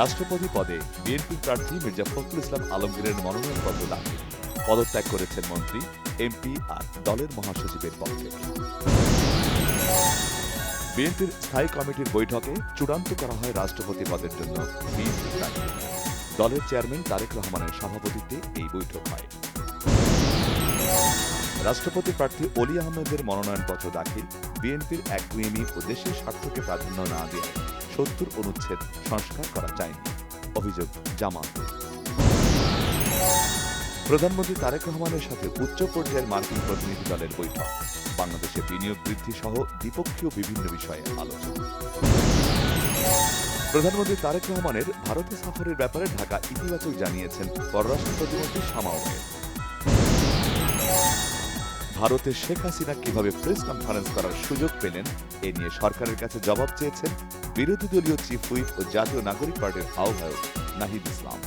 রাষ্ট্রপতি পদে বিএনপির প্রার্থী মির্জা ফখরুল ইসলাম আলমগীরের মনোনয়নপত্র দাখিল। পদত্যাগ করেছেন মন্ত্রী, এমপি আর দলের মহাসচিবের পদ থেকে। বিএনপির স্থায়ী কমিটির বৈঠকে চূড়ান্ত করা হয় রাষ্ট্রপতি পদের জন্য বিএনপি প্রার্থী। দলের চেয়ারম্যান তারেক রহমানের সভাপতিত্বে এই বৈঠক হয়। রাষ্ট্রপতি প্রার্থী অলি আহমেদের মনোনয়নপত্র দাখিল। বিএনপির একগুঁয়েমি ও দেশের স্বার্থকে প্রাধান্য না দিয়ে ৭০ অনুচ্ছেদ সংস্কার করা যায়নি, অভিযোগ জামায়াতের। প্রধানমন্ত্রী তারেক রহমানের সাথে উচ্চ পর্যায়ের মার্কিন প্রতিনিধি দলের বৈঠক। বাংলাদেশে বিনিয়োগ বৃদ্ধি সহ দ্বিপক্ষীয় বিভিন্ন বিষয়ে আলোচনা। প্রধানমন্ত্রী তারেক রহমানের ভারতে সফরের ব্যাপারে ঢাকা ইতিবাচক জানিয়েছেন পররাষ্ট্র প্রতিমন্ত্রী শামা ওবায়েদ। ভারতে শেখ হাসিনা কিভাবে প্রেস কনফারেন্স করার সুযোগ পেলেন এ নিয়ে সরকারের কাছে জবাব চেয়েছেন বিরোধী দলীয় চিফ হুইপ ও জাতীয় নাগরিক পার্টির আহ্বায়ক নাহিদ ইসলাম।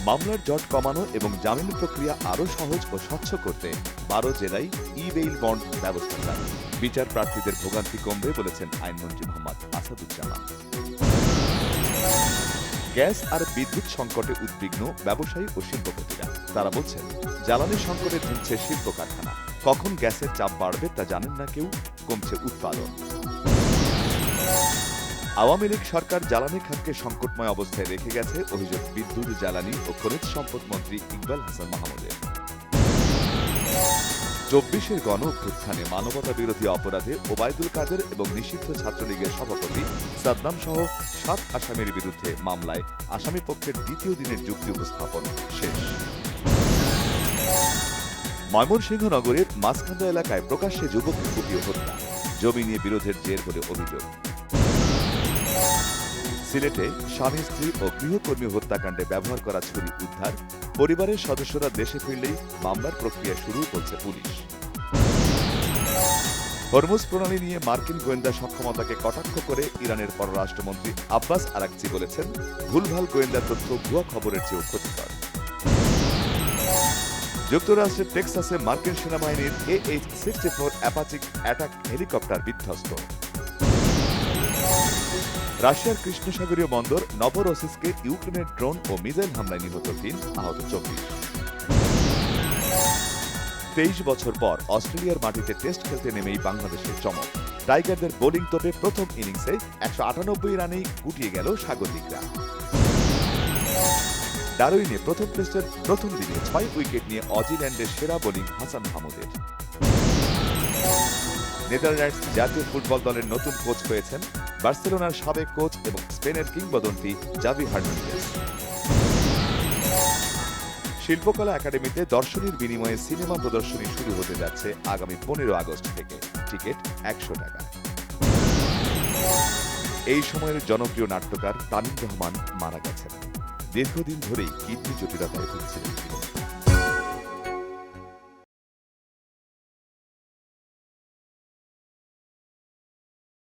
মামলার জট কমানো এবং জামিন প্রক্রিয়া আরও সহজ ও স্বচ্ছ করতে ১২ জেলায় ই-বেইল বন্ড ব্যবস্থা চান। বিচার প্রার্থীদের ভোগান্তি কমবে বলেছেন আইনমন্ত্রী মোহাম্মদ আসাদুজ্জামান। গ্যাস আর বিদ্যুৎ সংকটে উদ্বিগ্ন ব্যবসায়ী ও শিল্পপতিরা। তারা বলছেন, জ্বালানি সংকটে ঝুঁকছে শিল্প কারখানা। কখন গ্যাসের চাপ বাড়বে তা জানেন না কেউ, কমছে উৎপাদন। আওয়ামী লীগ সরকার জ্বালানি খাতকে সংকটময় অবস্থায় রেখে গেছে, অভিযোগ বিদ্যুৎ, জ্বালানি ও খনিজ সম্পদ মন্ত্রী ইকবাল হাসান মাহমুদের। ২৪-এর গণ অভ্যুত্থানে মানবতা বিরোধী অপরাধে ওবায়দুল কাদের এবং নিষিদ্ধ ছাত্রলীগের সভাপতি সাদ্দাম সহ ৭ আসামির বিরুদ্ধে মামলায় আসামি পক্ষের দ্বিতীয় দিনের যুক্তি উপস্থাপন শেষ। ময়মনসিংহ নগরের মাছখান্দা এলাকায় প্রকাশ্যে যুবককে কুপিয়ে হত্যা, জমি নিয়ে বিরোধের জের বলে অভিযোগ। সিলেটে স্বামী স্ত্রী ও গৃহকর্মী হত্যাকাণ্ডে ব্যবহার করা ছুরি উদ্ধার। পরিবারের সদস্যরা দেশে ফিরলেই মামলার প্রক্রিয়া শুরু করছে পুলিশ। হরমুজ প্রণালী নিয়ে মার্কিন গোয়েন্দা সক্ষমতাকে কটাক্ষ করে ইরানের পররাষ্ট্রমন্ত্রী আব্বাস আরাকচি বলেছেন, ভুলভাল গোয়েন্দা তথ্য ভুয়া খবরের চেয়েও ক্ষতিকর। যুক্তরাষ্ট্রের টেক্সাসে মার্কিন সেনাবাহিনীর AH-64 অ্যাপাচি অ্যাটাক হেলিকপ্টার বিধ্বস্ত। রাশিয়ার কৃষ্ণসাগরীয় বন্দর নভরোসিস্কে ইউক্রেনের ড্রোন ও মিসাইল হামলায় নিহত ৩, আহত ২৪। ২৩ বছর পর অস্ট্রেলিয়ার মাটিতে টেস্ট খেলতে নেমেই বাংলাদেশের চমক। টাইগারদের বোলিং তোপে প্রথম ইনিংসে ১৯৮ রানেই গুটিয়ে গেল স্বাগতিকরা। ডারউইনে প্রথম টেস্টের প্রথম দিনে ৬ উইকেট নিয়ে অজিল্যান্ডের সেরা বোলিং হাসান মাহমুদের। নেদারল্যান্ডস জাতীয় ফুটবল দলের নতুন কোচ হয়েছেন বার্সেলোনার সাবেক কোচ এবং স্পেনের কিংবদন্তি জাভি হার্নান্দেজ। শিল্পকলা একাডেমিতে দর্শনীর বিনিময়ে সিনেমা প্রদর্শনী শুরু হতে যাচ্ছে আগামী ১৫ আগস্ট থেকে। টিকিট ১০০ টাকা। এই সময়ের জনপ্রিয় নাট্যকার তামিম রহমান মারা গেছেন। দীর্ঘদিন ধরেই কিডনি জটিলতায় ভুগছিলেন তিনি।